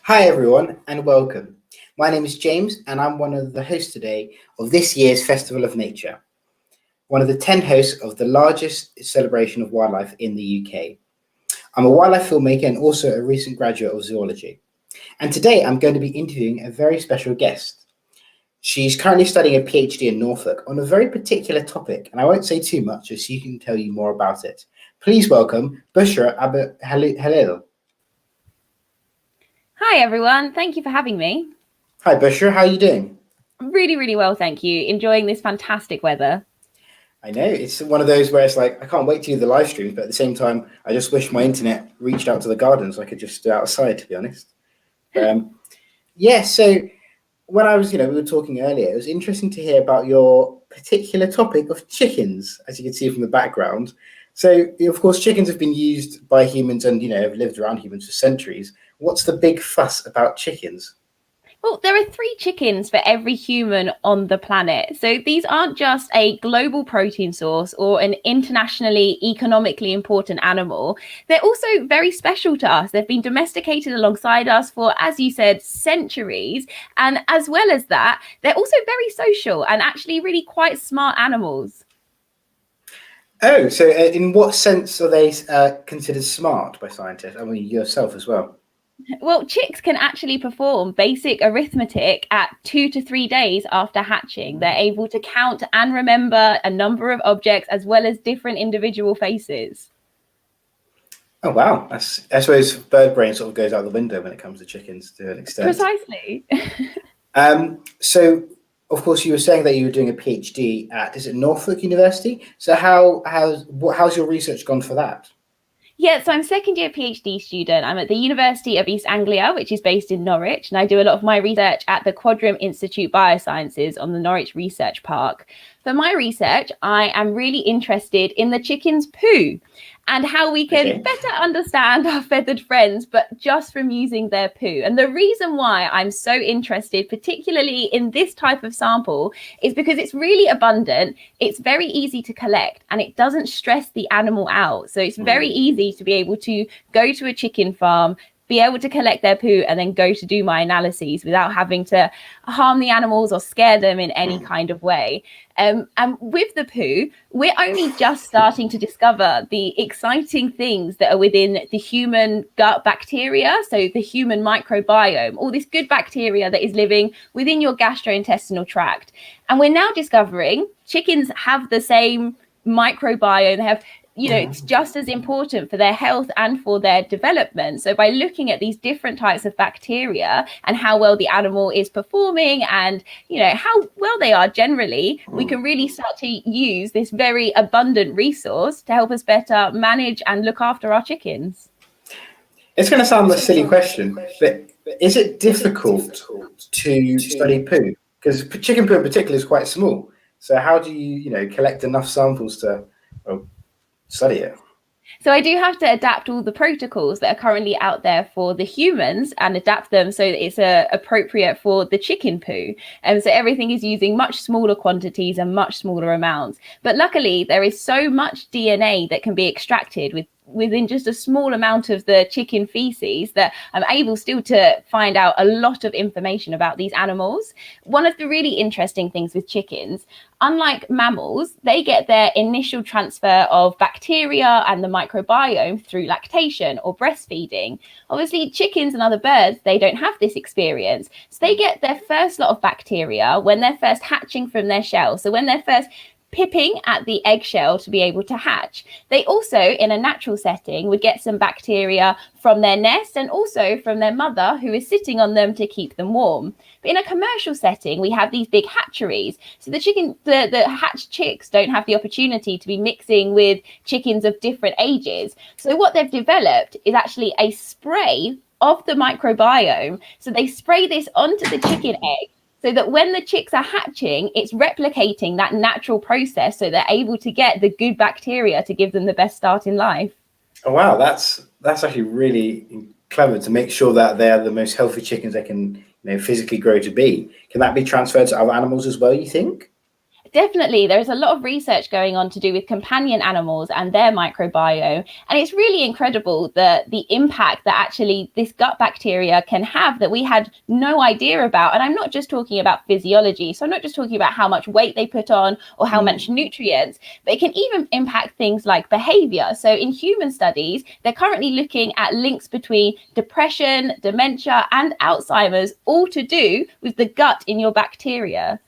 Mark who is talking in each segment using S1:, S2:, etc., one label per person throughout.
S1: Hi everyone and welcome. My name is James and I'm one of the hosts today of this year's Festival of Nature, one of the 10 hosts of the largest celebration of wildlife in the UK. I'm a wildlife filmmaker and also a recent graduate of zoology. And today I'm going to be interviewing a very special guest. She's currently studying a PhD in Norfolk on a very particular topic, and I won't say too much as she can tell you more about it. Please welcome Bushra Abu-Helil.
S2: Hi everyone, thank you for having me.
S1: Hi Bushra, how are you doing?
S2: Really well, thank you. Enjoying this fantastic weather.
S1: I know, it's one of those where it's like, I can't wait to do the live streams, but at the same time, I just wish my internet reached out to the garden so I could just do outside, to be honest. So when I was, we were talking earlier, it was interesting to hear about your particular topic of chickens, as you can see from the background. So, of course, chickens have been used by humans and, have lived around humans for centuries. What's the big fuss about chickens?
S2: Well, there are 3 chickens for every human on the planet. So these aren't just a global protein source or an internationally economically important animal. They're also very special to us. They've been domesticated alongside us for, as you said, centuries. And as well as that, they're also very social and actually really quite smart animals.
S1: Oh, so in what sense are they considered smart by scientists? I mean, yourself as well.
S2: Well, chicks can actually perform basic arithmetic at 2 to 3 days after hatching. They're able to count and remember a number of objects as well as different individual faces.
S1: Oh, wow. I suppose bird brain sort of goes out the window when it comes to chickens to an extent.
S2: Precisely.
S1: So, of course, you were saying that you were doing a PhD at, is it Norfolk University? So how's your research gone for that?
S2: Yeah, so I'm second year PhD student. I'm at the University of East Anglia, which is based in Norwich, and I do a lot of my research at the Quadrim Institute Biosciences on the Norwich Research Park. For my research, I am really interested in the chicken's poo and how we can better understand our feathered friends, but just from using their poo. And the reason why I'm so interested, particularly in this type of sample, is because it's really abundant, it's very easy to collect, and it doesn't stress the animal out. So it's very easy to be able to go to a chicken farm, be able to collect their poo and then go to do my analyses without having to harm the animals or scare them in any kind of way. And with the poo, we're only just starting to discover the exciting things that are within the human gut bacteria, so the human microbiome, all this good bacteria that is living within your gastrointestinal tract. And we're now discovering chickens have the same microbiome. They have, it's just as important for their health and for their development. So by looking at these different types of bacteria and how well the animal is performing and, how well they are generally, we can really start to use this very abundant resource to help us better manage and look after our chickens.
S1: It's going to sound a silly question, but is it difficult to study poo? Because chicken poo in particular is quite small. So how do you, collect enough samples to study it?
S2: So I do have to adapt all the protocols that are currently out there for the humans and adapt them so that it's appropriate for the chicken poo. And so everything is using much smaller quantities and much smaller amounts. But luckily, there is so much DNA that can be extracted within just a small amount of the chicken feces that I'm able still to find out a lot of information about these animals. One of the really interesting things with chickens, unlike mammals, they get their initial transfer of bacteria and the microbiome through lactation or breastfeeding. Obviously, chickens and other birds, they don't have this experience. So they get their first lot of bacteria when they're first hatching from their shell. So when they're first pipping at the eggshell to be able to hatch. They also, in a natural setting, would get some bacteria from their nest and also from their mother, who is sitting on them to keep them warm. But in a commercial setting, we have these big hatcheries. So the hatched chicks don't have the opportunity to be mixing with chickens of different ages. So what they've developed is actually a spray of the microbiome. So they spray this onto the chicken egg, so that when the chicks are hatching, it's replicating that natural process so they're able to get the good bacteria to give them the best start in life.
S1: Oh, wow. That's actually really clever to make sure that they're the most healthy chickens they can physically grow to be. Can that be transferred to other animals as well, you think?
S2: Definitely, there's a lot of research going on to do with companion animals and their microbiome. And it's really incredible the impact that actually this gut bacteria can have that we had no idea about. And I'm not just talking about physiology. So I'm not just talking about how much weight they put on or how much nutrients, but it can even impact things like behavior. So in human studies, they're currently looking at links between depression, dementia, and Alzheimer's, all to do with the gut in your bacteria.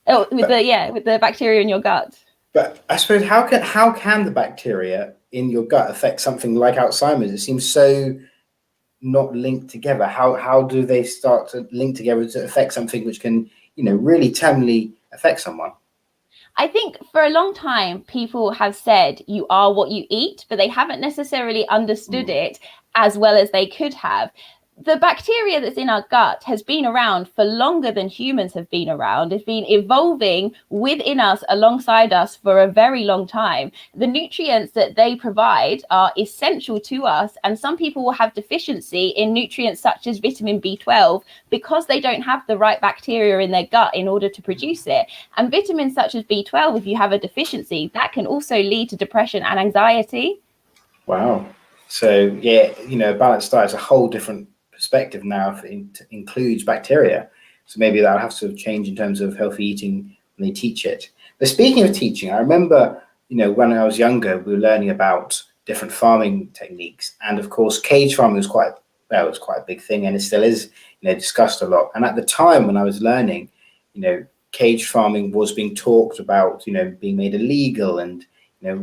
S2: Oh, with the bacteria in your gut.
S1: But I suppose how can the bacteria in your gut affect something like Alzheimer's? It seems so not linked together. How do they start to link together to affect something which can, really terminally affect someone?
S2: I think for a long time, people have said you are what you eat, but they haven't necessarily understood it as well as they could have. The bacteria that's in our gut has been around for longer than humans have been around. It's been evolving within us, alongside us for a very long time. The nutrients that they provide are essential to us. And some people will have deficiency in nutrients such as vitamin B12 because they don't have the right bacteria in their gut in order to produce it. And vitamins such as B12, if you have a deficiency, that can also lead to depression and anxiety.
S1: Wow. So, a balanced diet is a whole different perspective now if it includes bacteria. So maybe that'll have to change in terms of healthy eating when they teach it. But speaking of teaching, I remember, when I was younger, we were learning about different farming techniques. And of course, cage farming was quite a big thing, and it still is, discussed a lot. And at the time when I was learning, cage farming was being talked about, being made illegal, and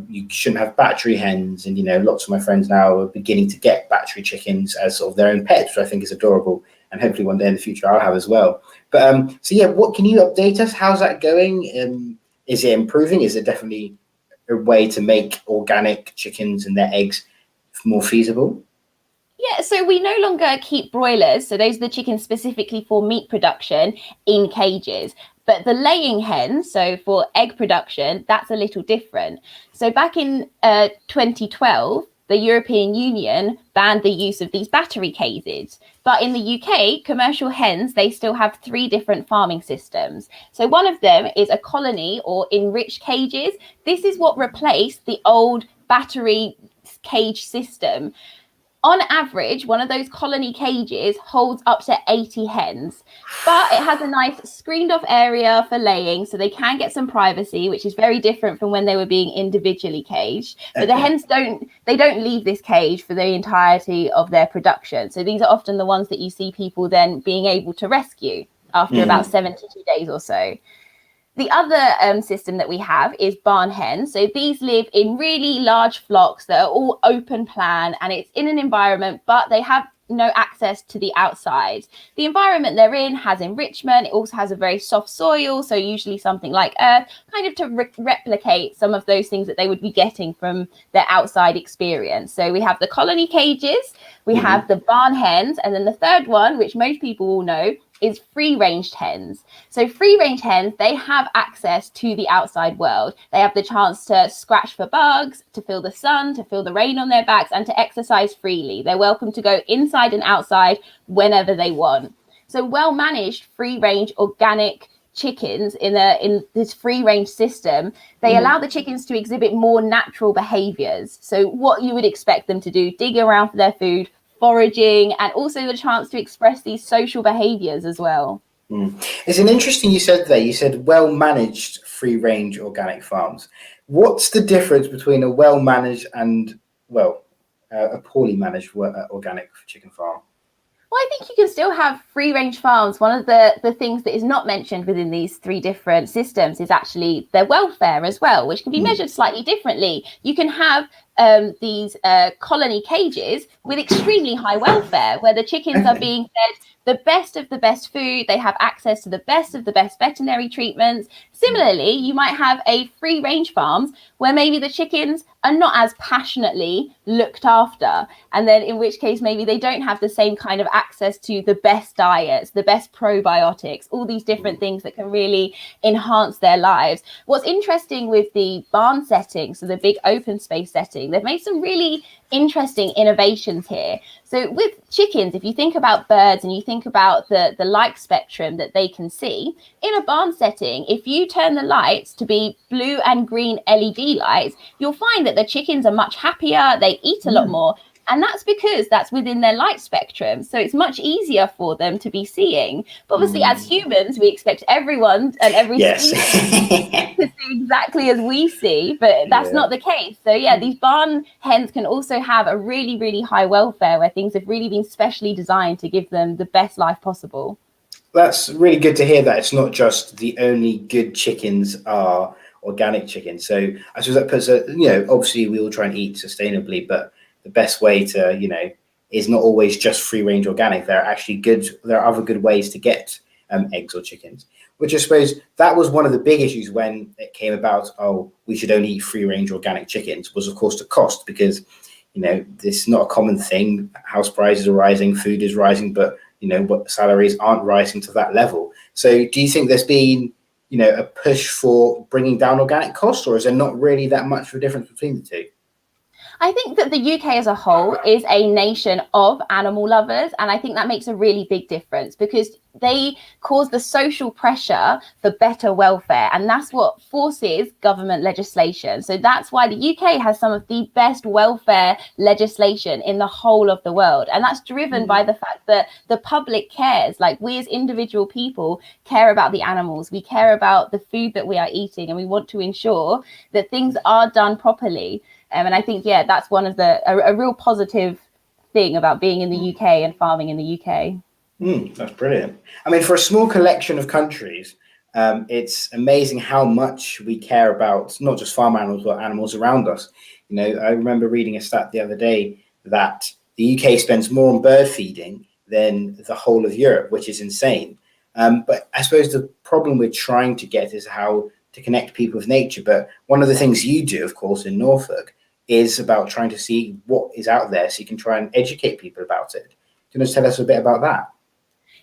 S1: you shouldn't have battery hens, and lots of my friends now are beginning to get battery chickens as sort of their own pets, which I think is adorable, and hopefully one day in the future I'll have as well. But what can you update us? How's that going? Is it improving? Is it definitely a way to make organic chickens and their eggs more feasible?
S2: Yeah, so we no longer keep broilers, so those are the chickens specifically for meat production, in cages. But the laying hens, so for egg production, that's a little different. So back in 2012, the European Union banned the use of these battery cages. But in the UK, commercial hens, they still have 3 different farming systems. So one of them is a colony or enriched cages. This is what replaced the old battery cage system. On average, one of those colony cages holds up to 80 hens, but it has a nice screened off area for laying, so they can get some privacy, which is very different from when they were being individually caged. But the hens don't leave this cage for the entirety of their production. So these are often the ones that you see people then being able to rescue after about 72 days or so. The other system that we have is barn hens. So these live in really large flocks that are all open plan, and it's in an environment, but they have no access to the outside. The environment they're in has enrichment. It also has a very soft soil, so usually something like earth, kind of to replicate some of those things that they would be getting from their outside experience. So we have the colony cages, we have the barn hens, and then the third one, which most people will know, is free-range hens. So free-range hens, they have access to the outside world. They have the chance to scratch for bugs, to feel the sun, to feel the rain on their backs, and to exercise freely. They're welcome to go inside and outside whenever they want. So well-managed free-range organic chickens in this free-range system, they allow the chickens to exhibit more natural behaviors. So what you would expect them to do, dig around for their food, foraging, and also the chance to express these social behaviors as well.
S1: It's an interesting, you said well-managed free-range organic farms. What's the difference between a well-managed and, a poorly managed organic chicken farm?
S2: Well, I think you can still have free-range farms. One of the things that is not mentioned within these 3 different systems is actually their welfare as well, which can be measured slightly differently. You can have these colony cages with extremely high welfare, where the chickens are being fed the best of the best food. They have access to the best of the best veterinary treatments. Similarly, you might have a free range farms where maybe the chickens are not as passionately looked after. And then in which case, maybe they don't have the same kind of access to the best diets, the best probiotics, all these different things that can really enhance their lives. What's interesting with the barn setting, so the big open space setting, setting, they've made some really interesting innovations here. So with chickens, if you think about birds and you think about the light spectrum that they can see, in a barn setting, if you turn the lights to be blue and green LED lights, you'll find that the chickens are much happier, they eat a lot more. And that's because that's within their light spectrum. So it's much easier for them to be seeing. But obviously, as humans, we expect everyone and every species to see exactly as we see. But that's not the case. So yeah, these barn hens can also have a really, really high welfare where things have really been specially designed to give them the best life possible.
S1: That's really good to hear that it's not just the only good chickens are organic chickens. So I suppose that puts obviously we all try and eat sustainably, but the best way to, is not always just free range organic. There are other good ways to get eggs or chickens, which I suppose that was one of the big issues when it came about. Oh, we should only eat free range organic chickens, was of course the cost, because, this is not a common thing. House prices are rising, food is rising, but, what salaries aren't rising to that level. So do you think there's been, a push for bringing down organic costs, or is there not really that much of a difference between the two?
S2: I think that the UK as a whole is a nation of animal lovers, and I think that makes a really big difference because they cause the social pressure for better welfare, and that's what forces government legislation. So that's why the UK has some of the best welfare legislation in the whole of the world, and that's driven by the fact that the public cares. Like, we as individual people care about the animals, we care about the food that we are eating, and we want to ensure that things are done properly. And I think, that's one of a real positive thing about being in the UK and farming in the UK.
S1: That's brilliant. I mean, for a small collection of countries, it's amazing how much we care about not just farm animals, but animals around us. I remember reading a stat the other day that the UK spends more on bird feeding than the whole of Europe, which is insane. But I suppose the problem we're trying to get is how to connect people with nature. But one of the things you do, of course, in Norfolk is about trying to see what is out there so you can try and educate people about it. Can you just tell us a bit about that?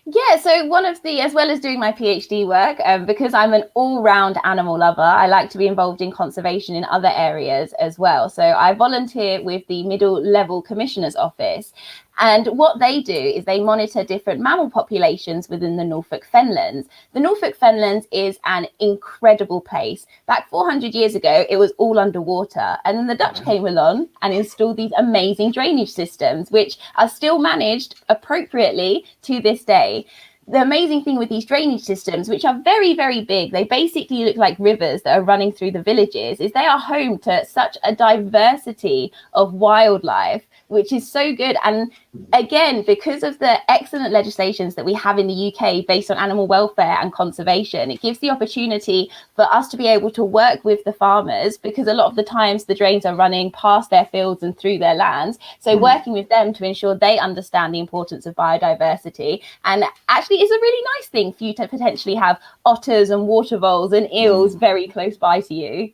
S2: Yeah, so as well as doing my PhD work, because I'm an all-round animal lover, I like to be involved in conservation in other areas as well. So I volunteer with the Middle Level Commissioner's Office. And what they do is they monitor different mammal populations within the Norfolk Fenlands. The Norfolk Fenlands is an incredible place. Back 400 years ago, it was all underwater. And then the Dutch came along and installed these amazing drainage systems, which are still managed appropriately to this day. The amazing thing with these drainage systems, which are very, very big, they basically look like rivers that are running through the villages, is they are home to such a diversity of wildlife, which is so good. And again, because of the excellent legislations that we have in the UK based on animal welfare and conservation, it gives the opportunity for us to be able to work with the farmers, because a lot of the times the drains are running past their fields and through their lands. So working with them to ensure they understand the importance of biodiversity. And actually, it's a really nice thing for you to potentially have otters and water voles and eels very close by to you.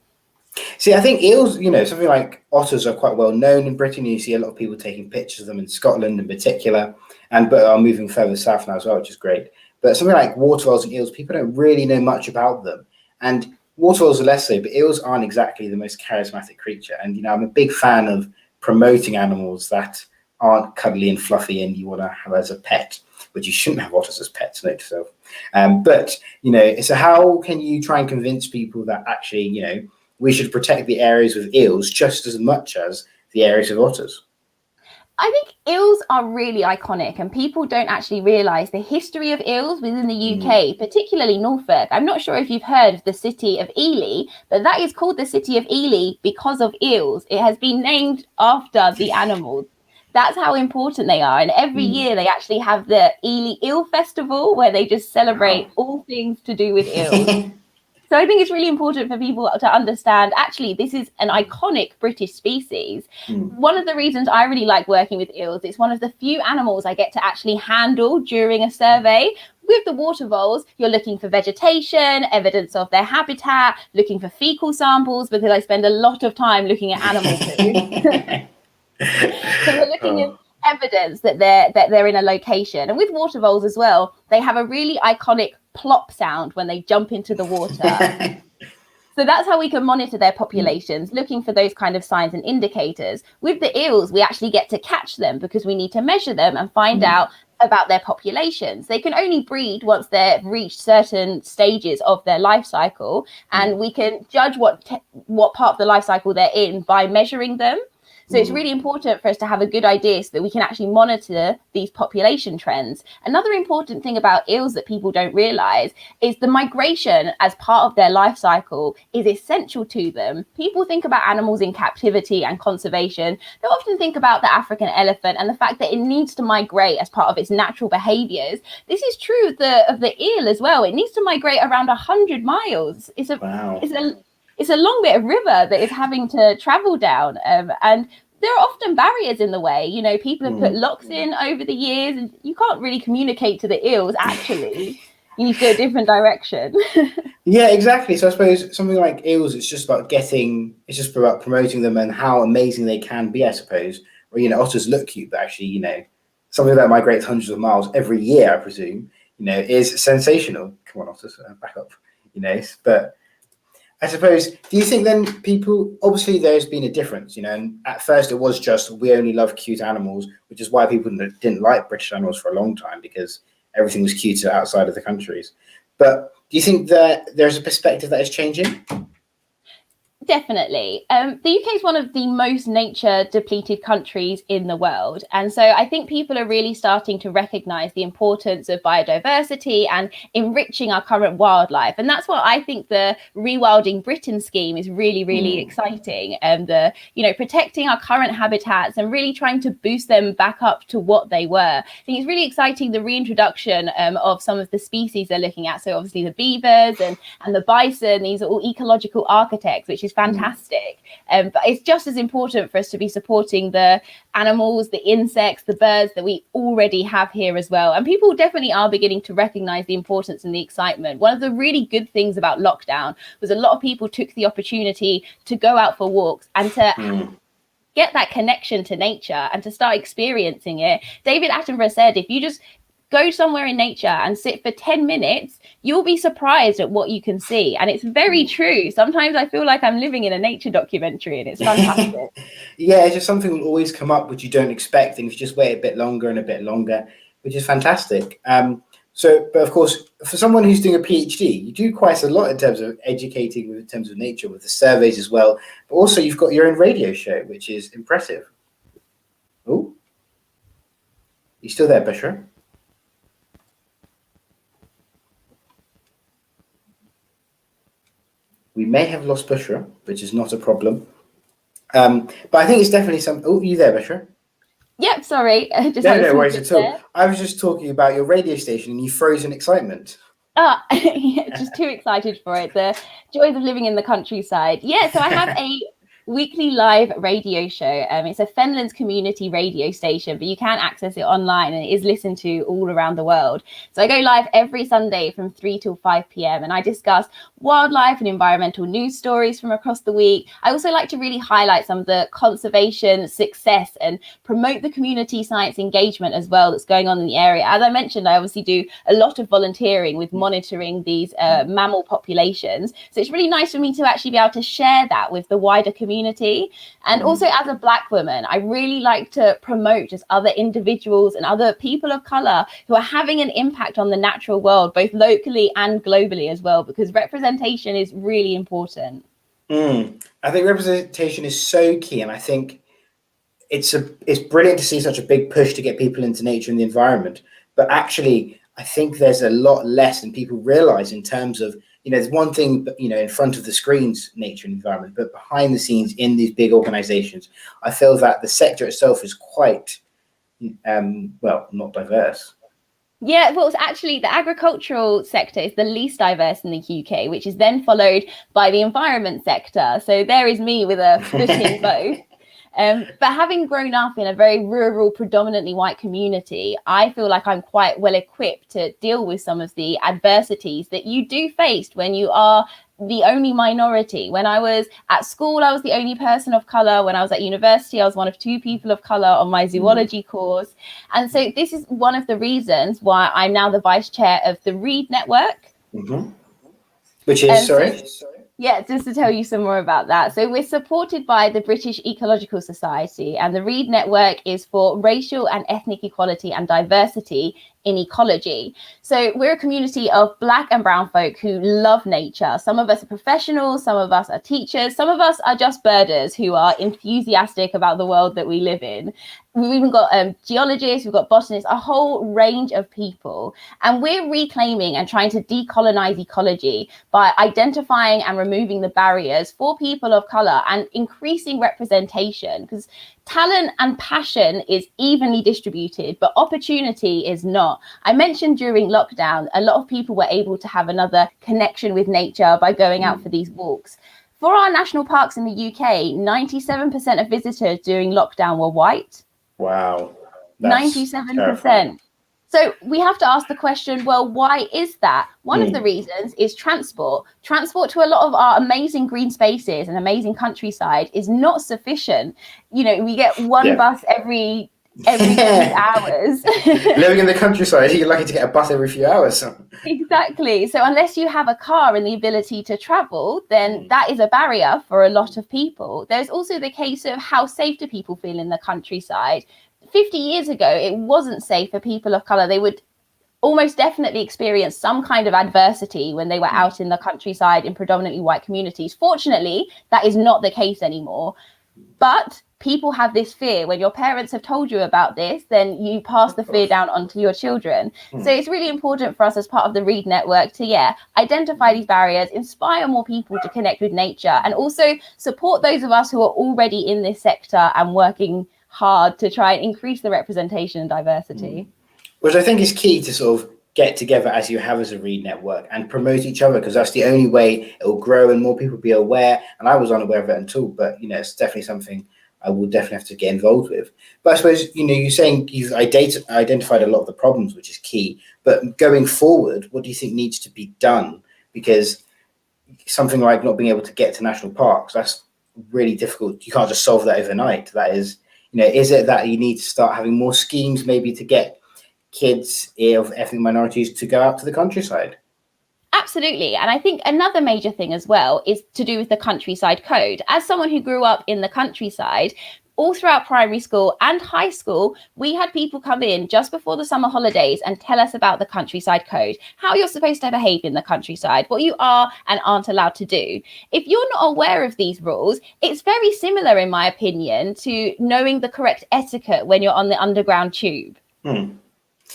S1: See, I think eels, something like otters are quite well known in Britain. You see a lot of people taking pictures of them in Scotland in particular, but are moving further south now as well, which is great. But something like water voles and eels, people don't really know much about them. And water voles are less so, but eels aren't exactly the most charismatic creature. And, I'm a big fan of promoting animals that aren't cuddly and fluffy and you want to have as a pet, which you shouldn't have otters as pets, note to self. So how can you try and convince people that actually, we should protect the areas with eels just as much as the areas with otters?
S2: I think eels are really iconic, and people don't actually realise the history of eels within the UK, particularly Norfolk. I'm not sure if you've heard of the city of Ely, but that is called the city of Ely because of eels. It has been named after the animals. That's how important they are. And every year they actually have the Ely Eel Festival, where they just celebrate all things to do with eels. So I think it's really important for people to understand, actually, this is an iconic British species. One of the reasons I really like working with eels, it's one of the few animals I get to actually handle during a survey. With the water voles, you're looking for vegetation, evidence of their habitat, looking for fecal samples, because I spend a lot of time looking at animal food. So we're looking at evidence that they're in a location. And with water voles as well, they have a really iconic plop sound when they jump into the water. So that's how we can monitor their populations, looking for those kind of signs and indicators. With the eels, we actually get to catch them because we need to measure them and find out about their populations. They can only breed once they've reached certain stages of their life cycle, and we can judge what part of the life cycle they're in by measuring them. So it's really important for us to have a good idea so that we can actually monitor these population trends. Another important thing about eels that people don't realize is the migration as part of their life cycle is essential to them. People think about animals in captivity and conservation. They often think about the African elephant and the fact that it needs to migrate as part of its natural behaviors. This is true of the eel as well. It needs to migrate around 100 miles. It's a long bit of river that is having to travel down, and there are often barriers in the way. You know, people have put locks in over the years, and you can't really communicate to the eels. Actually, you need to go a different direction.
S1: Yeah, exactly. So I suppose something like eels, it's just about promoting them and how amazing they can be, I suppose. Or, you know, otters look cute, but actually, you know, something that migrates hundreds of miles every year, I presume, you know, is sensational. Come on, otters, back up, you know, but I suppose, do you think then people, obviously there's been a difference, you know, and at first it was just, we only love cute animals, which is why people didn't like British animals for a long time, because everything was cuter outside of the countries. But do you think that there's a perspective that is changing?
S2: Definitely. The UK is one of the most nature depleted countries in the world. And so I think people are really starting to recognize the importance of biodiversity and enriching our current wildlife. And that's what I think the Rewilding Britain scheme is really, really exciting. And protecting our current habitats and really trying to boost them back up to what they were. I think it's really exciting, the reintroduction of some of the species they're looking at. So obviously the beavers and the bison, these are all ecological architects, which is fantastic. But it's just as important for us to be supporting the animals, the insects, the birds that we already have here as well. And people definitely are beginning to recognize the importance and the excitement. One of the really good things about lockdown was a lot of people took the opportunity to go out for walks and to get that connection to nature and to start experiencing it. David Attenborough said, if you just go somewhere in nature and sit for 10 minutes, you'll be surprised at what you can see. And it's very true. Sometimes I feel like I'm living in a nature documentary, and it's fantastic.
S1: Yeah, it's just something will always come up which you don't expect, and if you just wait a bit longer and a bit longer, which is fantastic. But of course, for someone who's doing a PhD, you do quite a lot in terms of educating in terms of nature with the surveys as well. But also you've got your own radio show, which is impressive. Oh, you still there, Bushra? We may have lost Bushra, which is not a problem. But I think it's definitely some. Oh, you there, Bushra?
S2: Yep, sorry.
S1: No worries at all. I was just talking about your radio station and you froze in excitement.
S2: Yeah, just too excited for it. The joys of living in the countryside. Yeah, so I have a weekly live radio show. It's a Fenlands community radio station, but you can access it online and it is listened to all around the world. So I go live every Sunday from 3 till 5 p.m. and I discuss wildlife and environmental news stories from across the week. I also like to really highlight some of the conservation success and promote the community science engagement as well that's going on in the area. As I mentioned, I obviously do a lot of volunteering with monitoring these mammal populations. So it's really nice for me to actually be able to share that with the wider community. And also as a Black woman, I really like to promote just other individuals and other people of color who are having an impact on the natural world, both locally and globally as well, because representation is really important.
S1: I think representation is so key, and I think it's brilliant to see such a big push to get people into nature and the environment. But actually, I think there's a lot less than people realize in terms of, there's one thing, in front of the screens, nature and environment, but behind the scenes in these big organizations, I feel that the sector itself is quite, not diverse.
S2: Yeah, well, it's actually the agricultural sector is the least diverse in the UK, which is then followed by the environment sector. So there is me with a foot in both. But having grown up in a very rural, predominantly white community, I feel like I'm quite well equipped to deal with some of the adversities that you do face when you are the only minority. When I was at school, I was the only person of color. When I was at university, I was one of 2 people of color on my zoology course. And so this is one of the reasons why I'm now the vice chair of the Read Network.
S1: Which is, sorry?
S2: Yeah, just to tell you some more about that. So we're supported by the British Ecological Society, and the READ network is for racial and ethnic equality and diversity in ecology. So we're a community of Black and brown folk who love nature. Some of us are professionals, some of us are teachers, some of us are just birders who are enthusiastic about the world that we live in. We've even got geologists, we've got botanists, a whole range of people. And we're reclaiming and trying to decolonize ecology by identifying and removing the barriers for people of color and increasing representation, because talent and passion is evenly distributed, but opportunity is not. I mentioned during lockdown, a lot of people were able to have another connection with nature by going out for these walks. For our national parks in the UK, 97% of visitors during lockdown were white.
S1: Wow.
S2: 97%.
S1: Terrifying.
S2: So we have to ask the question, well, why is that? One of the reasons is transport. Transport to a lot of our amazing green spaces and amazing countryside is not sufficient. You know, we get one bus every few hours.
S1: Living in the countryside, you're lucky to get a bus every few hours.
S2: Exactly. So unless you have a car and the ability to travel, then that is a barrier for a lot of people. There's also the case of how safe do people feel in the countryside. 50 years ago, it wasn't safe for people of color. They would almost definitely experience some kind of adversity when they were out in the countryside in predominantly white communities. Fortunately, that is not the case anymore. But people have this fear. When your parents have told you about this, then you pass the fear down onto your children. So it's really important for us as part of the READ network to, identify these barriers, inspire more people to connect with nature, and also support those of us who are already in this sector and working hard to try and increase the representation and diversity.
S1: Which I think is key to sort of get together as you have as a READ network and promote each other, because that's the only way it will grow and more people be aware. And I was unaware of it until, but it's definitely something I will definitely have to get involved with. But I suppose, you're saying you've identified a lot of the problems, which is key. But going forward, what do you think needs to be done? Because something like not being able to get to national parks, that's really difficult. You can't just solve that overnight. That is, is it that you need to start having more schemes maybe to get kids of ethnic minorities to go out to the countryside?
S2: Absolutely. And I think another major thing as well is to do with the countryside code. As someone who grew up in the countryside, all throughout primary school and high school, we had people come in just before the summer holidays and tell us about the countryside code, how you're supposed to behave in the countryside, what you are and aren't allowed to do. If you're not aware of these rules, it's very similar, in my opinion, to knowing the correct etiquette when you're on the underground tube.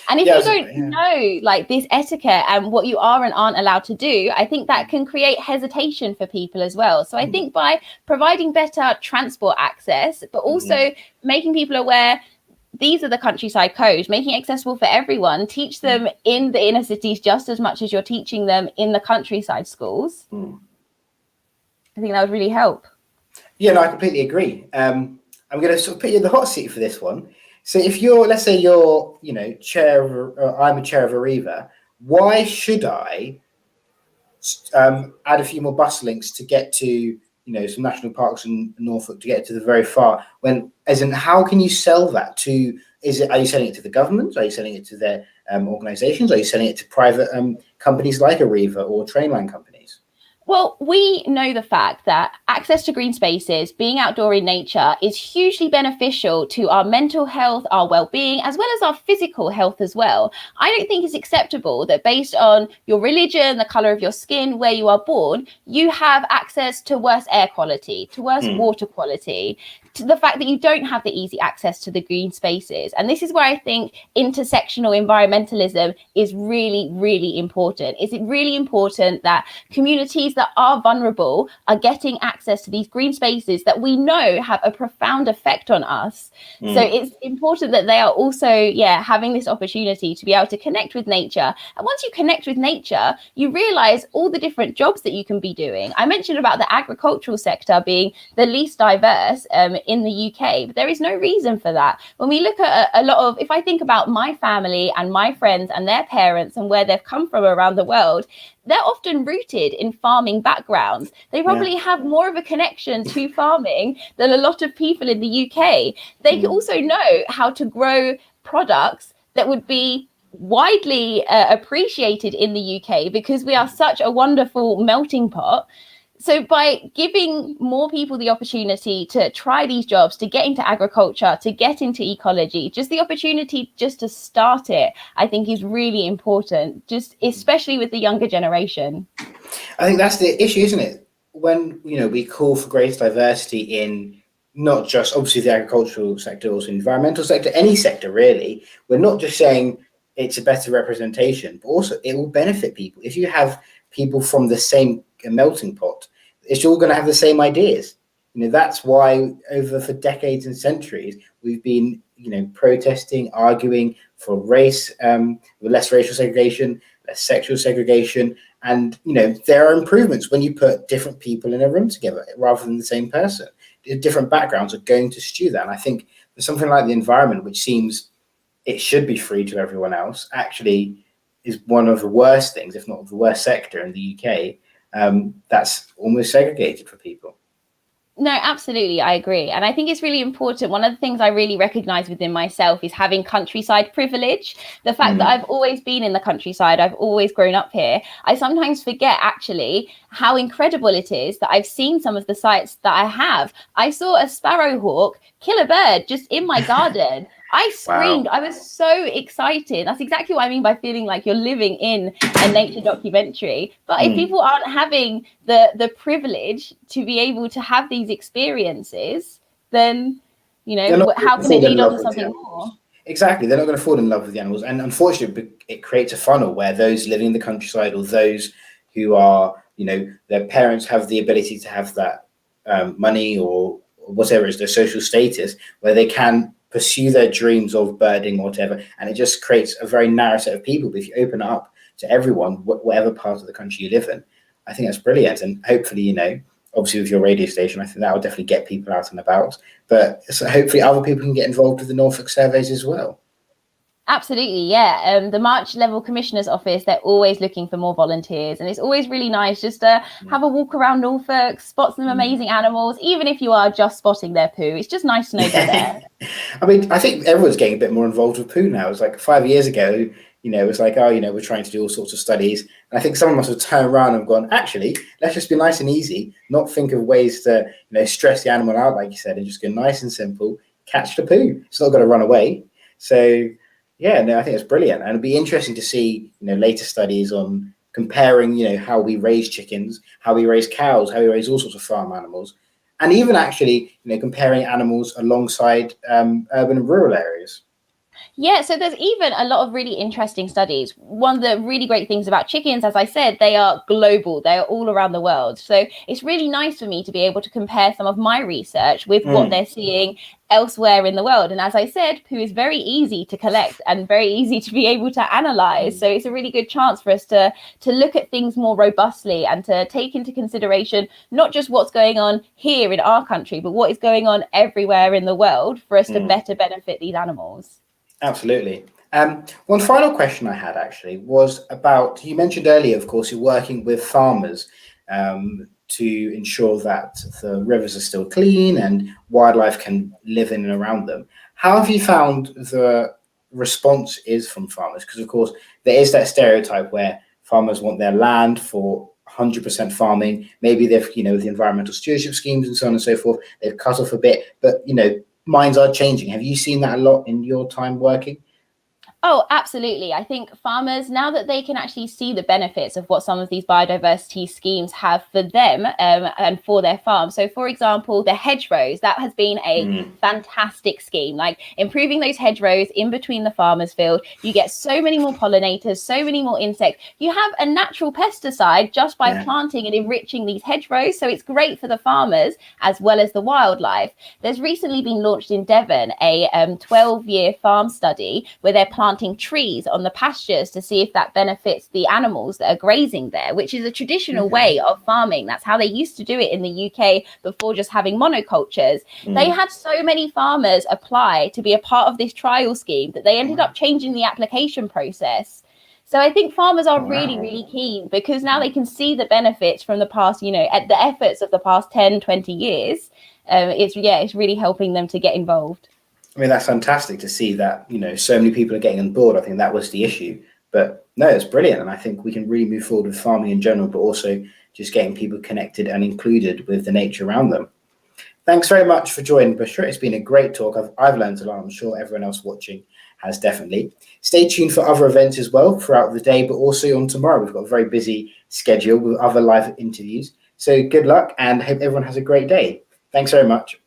S2: And if you don't know like this etiquette and what you are and aren't allowed to do, I think that can create hesitation for people as well. So I think by providing better transport access, but also making people aware these are the countryside codes, making it accessible for everyone, teach them in the inner cities just as much as you're teaching them in the countryside schools. I think that would really help.
S1: Yeah, no, I completely agree. I'm going to sort of put you in the hot seat for this one. So if let's say you're, chair of, I'm a chair of Arriva, why should I add a few more bus links to get to, some national parks in Norfolk to get to the very far? How can you sell that to? Are you selling it to the government? Are you selling it to their organisations? Are you selling it to private companies like Arriva or trainline companies?
S2: Well, we know the fact that access to green spaces, being outdoor in nature, is hugely beneficial to our mental health, our well-being, as well as our physical health as well. I don't think it's acceptable that based on your religion, the colour of your skin, where you are born, you have access to worse air quality, to worse water quality, to the fact that you don't have the easy access to the green spaces. And this is where I think intersectional environmentalism is really, really important. Is it really important that communities that are vulnerable are getting access to these green spaces that we know have a profound effect on us? So it's important that they are also, having this opportunity to be able to connect with nature. And once you connect with nature, you realize all the different jobs that you can be doing. I mentioned about the agricultural sector being the least diverse in the UK, but there is no reason for that. When we look at a lot of, if I think about my family and my friends and their parents and where they've come from around the world, they're often rooted in farming backgrounds. They probably have more of a connection to farming than a lot of people in the UK. They also know how to grow products that would be widely appreciated in the UK because we are such a wonderful melting pot. So by giving more people the opportunity to try these jobs, to get into agriculture, to get into ecology, just the opportunity just to start it, I think is really important, just especially with the younger generation.
S1: I think that's the issue, isn't it? When, we call for greater diversity in not just obviously the agricultural sector, also environmental sector, any sector really, we're not just saying it's a better representation, but also it will benefit people. If you have people from the same melting pot, it's all going to have the same ideas. That's why for decades and centuries, we've been, protesting, arguing for race, less racial segregation, less sexual segregation. And, there are improvements when you put different people in a room together rather than the same person. Different backgrounds are going to stew that. And I think there's something like the environment, which seems it should be free to everyone else, actually is one of the worst things, if not the worst sector in the UK, that's almost segregated for people.
S2: No, absolutely. I agree. And I think it's really important. One of the things I really recognize within myself is having countryside privilege. The fact that I've always been in the countryside, I've always grown up here. I sometimes forget actually how incredible it is that I've seen some of the sites that I have. I saw a sparrowhawk kill a bird just in my garden. I screamed. Wow. I was so excited. That's exactly what I mean by feeling like you're living in a nature documentary. But if people aren't having the privilege to be able to have these experiences, then, how can they lead on to something more?
S1: Exactly. They're not going to fall in love with the animals. And unfortunately, it creates a funnel where those living in the countryside or those who are, their parents have the ability to have that money or whatever is their social status, where they can pursue their dreams of birding or whatever, and it just creates a very narrow set of people. But if you open it up to everyone, whatever part of the country you live in, I think that's brilliant. And hopefully, obviously with your radio station, I think that will definitely get people out and about. But so hopefully other people can get involved with the Norfolk surveys as well.
S2: Absolutely, yeah. The March Level Commissioner's Office, they're always looking for more volunteers, and it's always really nice just to have a walk around Norfolk, spot some amazing animals, even if you are just spotting their poo. It's just nice to know they're there.
S1: I mean, I think everyone's getting a bit more involved with poo now. It's like 5 years ago, it was like, we're trying to do all sorts of studies. And I think someone must have turned around and gone, actually, let's just be nice and easy, not think of ways to, stress the animal out, like you said, and just go nice and simple, catch the poo. It's not going to run away. So, yeah, no, I think it's brilliant. And it'd be interesting to see, later studies on comparing, how we raise chickens, how we raise cows, how we raise all sorts of farm animals, and even actually, comparing animals alongside urban and rural areas.
S2: Yeah, so there's even a lot of really interesting studies. One of the really great things about chickens, as I said, they are global. They are all around the world. So it's really nice for me to be able to compare some of my research with what they're seeing elsewhere in the world. And as I said, poo is very easy to collect and very easy to be able to analyze. So it's a really good chance for us to look at things more robustly and to take into consideration not just what's going on here in our country, but what is going on everywhere in the world for us to better benefit these animals.
S1: Absolutely. One final question I had actually was about, you mentioned earlier, of course, you're working with farmers to ensure that the rivers are still clean and wildlife can live in and around them. How have you found the response is from farmers? Because, of course, there is that stereotype where farmers want their land for 100% farming. Maybe they've, with the environmental stewardship schemes and so on and so forth, they've cut off a bit, but, minds are changing. Have you seen that a lot in your time working?
S2: Oh, absolutely. I think farmers, now that they can actually see the benefits of what some of these biodiversity schemes have for them and for their farm. So, for example, the hedgerows, that has been a fantastic scheme, like improving those hedgerows in between the farmer's field. You get so many more pollinators, so many more insects. You have a natural pesticide just by planting and enriching these hedgerows. So it's great for the farmers as well as the wildlife. There's recently been launched in Devon a 12-year farm study where they're planting trees on the pastures to see if that benefits the animals that are grazing there, which is a traditional way of farming. That's how they used to do it in the UK before just having monocultures. They had so many farmers apply to be a part of this trial scheme that they ended up changing the application process. So I think farmers are really, really keen because now they can see the benefits from the past, at the efforts of the past 10, 20 years. It's really helping them to get involved.
S1: I mean, that's fantastic to see that, so many people are getting on board. I think that was the issue But no, it's brilliant. And I think we can really move forward with farming in general, but also just getting people connected and included with the nature around them. Thanks very much for joining, Bushra. It's been a great talk. I've learned a lot. I'm sure everyone else watching has definitely. Stay tuned for other events as well throughout the day, but also on tomorrow. We've got a very busy schedule with other live interviews. So good luck and hope everyone has a great day. Thanks very much.